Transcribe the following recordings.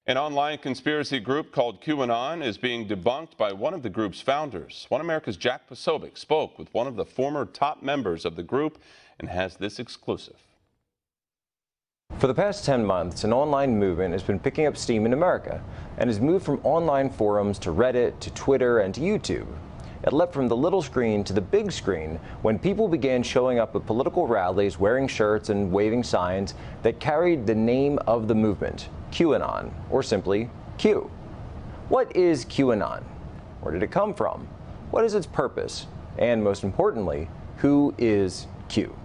An online conspiracy group called QAnon is being debunked by one of the group's founders. One America's Jack Posobiec spoke with one of the former top members of the group and has this exclusive. For the past 10 months, an online movement has been picking up steam in America and has moved from online forums to Reddit to Twitter and to YouTube. It leapt from the little screen to the big screen when people began showing up at political rallies wearing shirts and waving signs that carried the name of the movement, QAnon, or simply Q. What is QAnon? Where did it come from? What is its purpose? And most importantly, who is Q?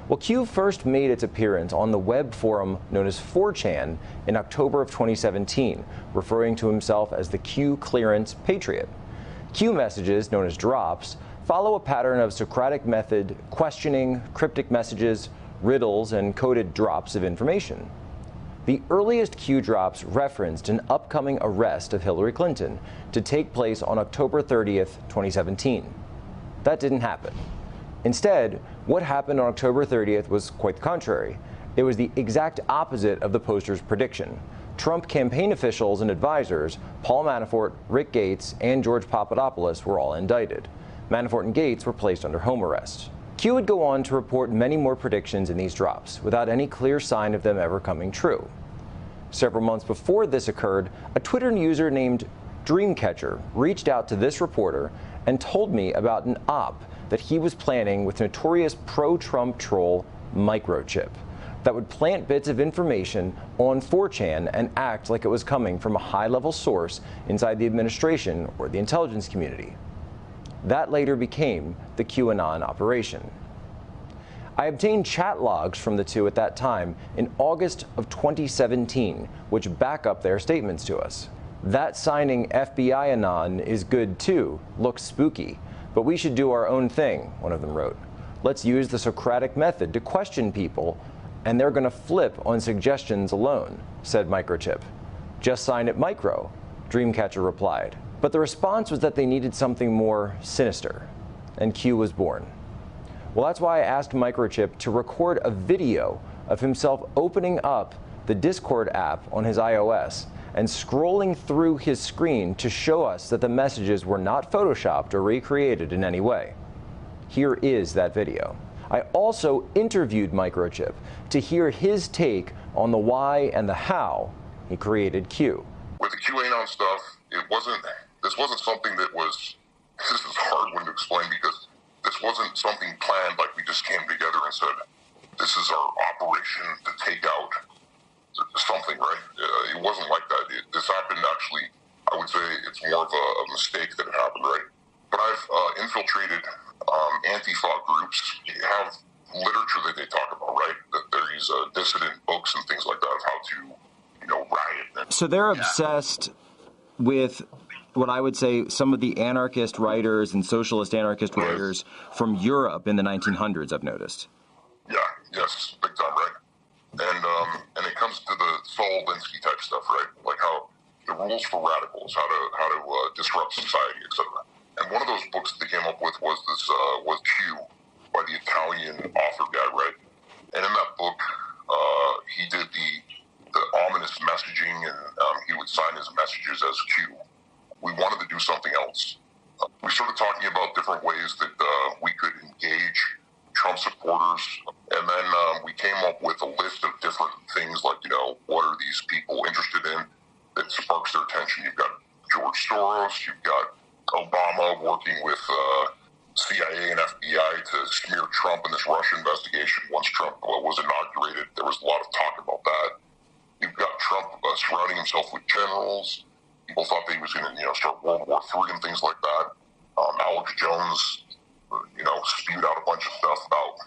Well, Q first made its appearance on the web forum known as 4chan in October of 2017, referring to himself as the Q Clearance Patriot. Q messages, known as drops, follow a pattern of Socratic method questioning, cryptic messages, riddles, and coded drops of information. The earliest Q drops referenced an upcoming arrest of Hillary Clinton to take place on October 30th, 2017. That didn't happen. Instead, what happened on October 30th was quite the contrary. It was the exact opposite of the poster's prediction. Trump campaign officials and advisors, Paul Manafort, Rick Gates, and George Papadopoulos were all indicted. Manafort and Gates were placed under home arrest. Q would go on to report many more predictions in these drops, without any clear sign of them ever coming true. Several months before this occurred, a Twitter user named Dreamcatcher reached out to this reporter and told me about an op that he was planning with notorious pro-Trump troll Microchip that would plant bits of information on 4chan and act like it was coming from a high-level source inside the administration or the intelligence community. That later became the QAnon operation. I obtained chat logs from the two at that time in August of 2017, which back up their statements to us. That signing FBI Anon is good too, looks spooky, but we should do our own thing, one of them wrote. Let's use the Socratic method to question people, and they're going to flip on suggestions alone, said Microchip. Just sign it Micro, Dreamcatcher replied. But the response was that they needed something more sinister, and Q was born. Well, that's why I asked Microchip to record a video of himself opening up the Discord app on his iOS and scrolling through his screen to show us that the messages were not photoshopped or recreated in any way. Here is that video. I also interviewed Microchip to hear his take on the why and the how he created Q. With the QAnon stuff, this wasn't something that was, this is a hard one to explain because this wasn't something planned, like we just came together and said, this is our operation to take out something, right? It wasn't like that. This happened actually, I would say it's more of a mistake that it happened, right? But I've infiltrated Antifa groups. They have literature that they talk about, right? That there's dissident books and things like that of how to, riot. So they're obsessed with what I would say some of the anarchist writers and socialist anarchist writers from Europe in the 1900s, I've noticed. Yeah, yes, big time, right? And it comes to the Saul Alinsky type stuff, right? Like how the rules for radicals, how to disrupt society, etc. And one of those books that they came up with was Q by the Italian author guy, right? And in that book, he did the ominous messaging, and he would sign his messages as Q. We wanted to do something else. We started talking about different ways that we could engage Trump supporters, and then we came up with a list of different things like, what are these people interested in that sparks their attention. You've got George Soros, you've got Obama working with CIA and FBI to smear Trump in this Russia investigation. Once Trump was inaugurated, there was a lot of talk about that. You've got Trump surrounding himself with generals. People thought that he was going to, start World War III and things like that. Alex Jones, spewed out a bunch of stuff about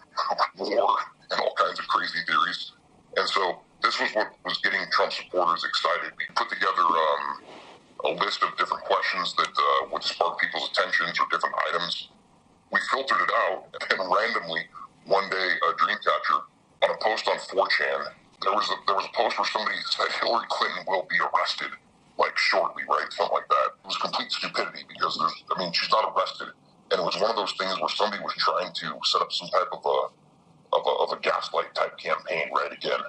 war and all kinds of crazy theories. And so this was what was getting Trump supporters excited. We put together a list of different questions that would spark people's attentions or different items. We filtered it out, and randomly, one day, Dreamcatcher, on a post on 4chan, there was a post where somebody said Hillary Clinton will be arrested, like shortly, right? Something like that. It was complete stupidity because she's not arrested. And it was one of those things where somebody was trying to set up some type of a gaslight type campaign, right? Again.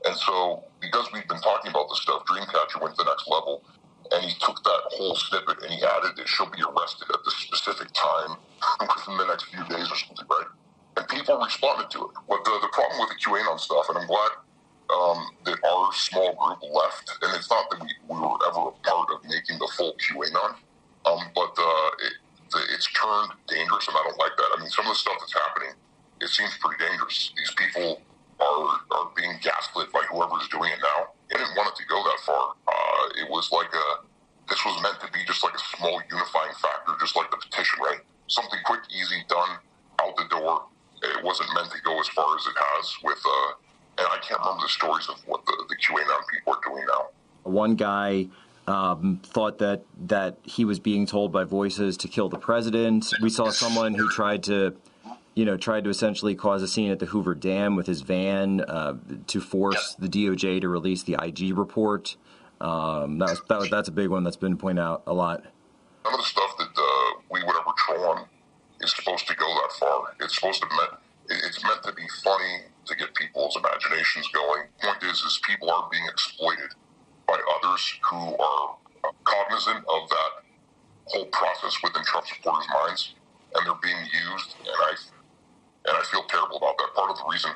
And so, because we've been talking about this stuff, Dreamcatcher went to the next level, and he took that whole snippet and he added that she'll be arrested at this specific time within the next few days or something, right? And people responded to it. But the problem with the QAnon stuff, and I'm glad that our small group left, and it's not that we were ever a part of making the full QAnon, but it's turned dangerous, and I don't like that. I mean, some of the stuff that's happening, it seems pretty dangerous. These people are being gaslit by whoever's doing it now. I didn't want it to go that far. It was like this was meant to be just like a small unifying factor, just like the petition, right? Something quick, easy, done, out the door. It wasn't meant to go as far as it has with, and I can't remember the stories of what the QAnon people are doing now. One guy thought that he was being told by voices to kill the president. We saw someone who tried to essentially cause a scene at the Hoover Dam with his van to force the DOJ to release the IG report. That's a big one that's been pointed out a lot. None of the stuff that we would ever troll on is supposed to go that far. It's meant to be funny to get people's imaginations going. Point is people are being exploited by others who are cognizant of that whole process within Trump supporters' minds, and they're being used. And I feel terrible about that. Part of the reason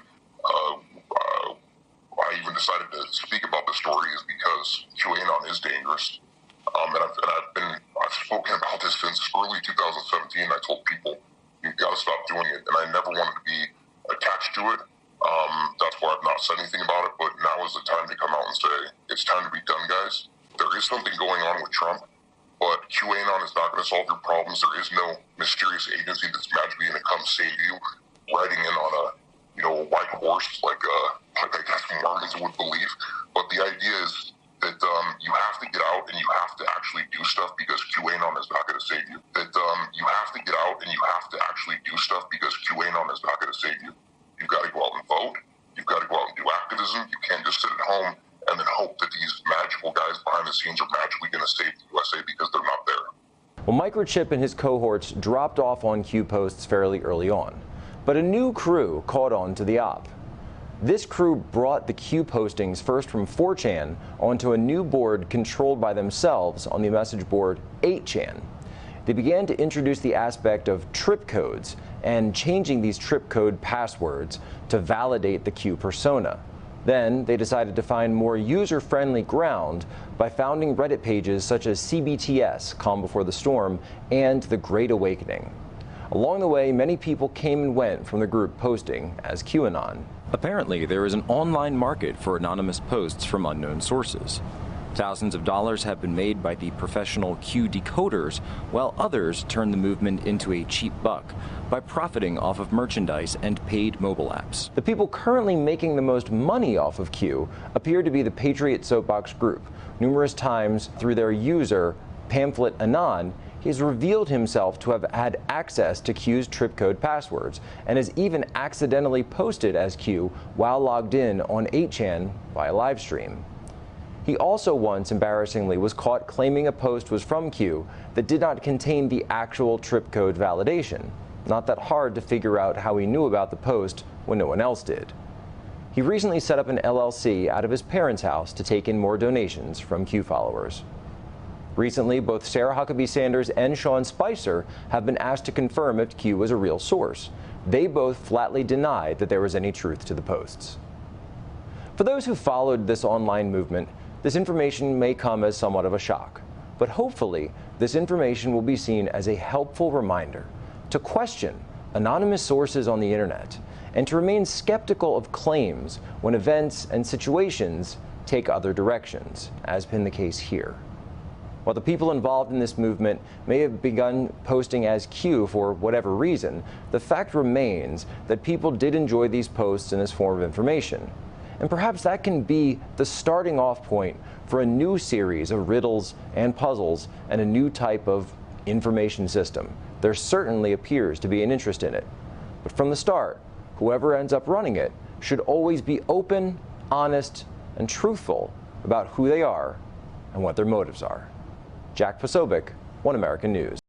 I even decided to speak about this story is because QAnon is dangerous. I've spoken about this since early 2017. I told people, you've got to stop doing it. And I never wanted to be attached to it. That's why I've not said anything about it. But now is the time to come out and say, it's time to be done, guys. There is something going on with Trump, but QAnon is not going to solve your problems. There is no mysterious agency that's magically going to come save you, riding in on a white horse, like I guess Mormons would believe. But the idea is that you have to get out and you have to actually do stuff because QAnon is not going to save you. That you have to get out and you have to actually do stuff because QAnon is not going to save you. You've got to go out and vote. You've got to go out and do activism. You can't just sit at home and then hope that these magical guys behind the scenes are magically going to save the USA, because they're not there. Well, Microchip and his cohorts dropped off on Q posts fairly early on, but a new crew caught on to the op. This crew brought the Q postings first from 4chan onto a new board controlled by themselves on the message board 8chan. They began to introduce the aspect of trip codes and changing these trip code passwords to validate the Q persona. Then they decided to find more user-friendly ground by founding Reddit pages such as CBTS, Calm Before the Storm, and The Great Awakening. Along the way, many people came and went from the group posting as QAnon. Apparently, there is an online market for anonymous posts from unknown sources. Thousands of dollars have been made by the professional Q decoders, while others turn the movement into a cheap buck by profiting off of merchandise and paid mobile apps. The people currently making the most money off of Q appear to be the Patriot Soapbox group. Numerous times through their user, Pamphlet Anon, he has revealed himself to have had access to Q's trip code passwords and has even accidentally posted as Q while logged in on 8chan via live stream. He also once, embarrassingly, was caught claiming a post was from Q that did not contain the actual trip code validation. Not that hard to figure out how he knew about the post when no one else did. He recently set up an LLC out of his parents' house to take in more donations from Q followers. Recently, both Sarah Huckabee Sanders and Sean Spicer have been asked to confirm if Q was a real source. They both flatly denied that there was any truth to the posts. For those who followed this online movement, this information may come as somewhat of a shock, but hopefully this information will be seen as a helpful reminder to question anonymous sources on the internet and to remain skeptical of claims when events and situations take other directions, as has been the case here. While the people involved in this movement may have begun posting as Q for whatever reason, the fact remains that people did enjoy these posts in this form of information. And perhaps that can be the starting off point for a new series of riddles and puzzles and a new type of information system. There certainly appears to be an interest in it. But from the start, whoever ends up running it should always be open, honest, and truthful about who they are and what their motives are. Jack Posobiec, One American News.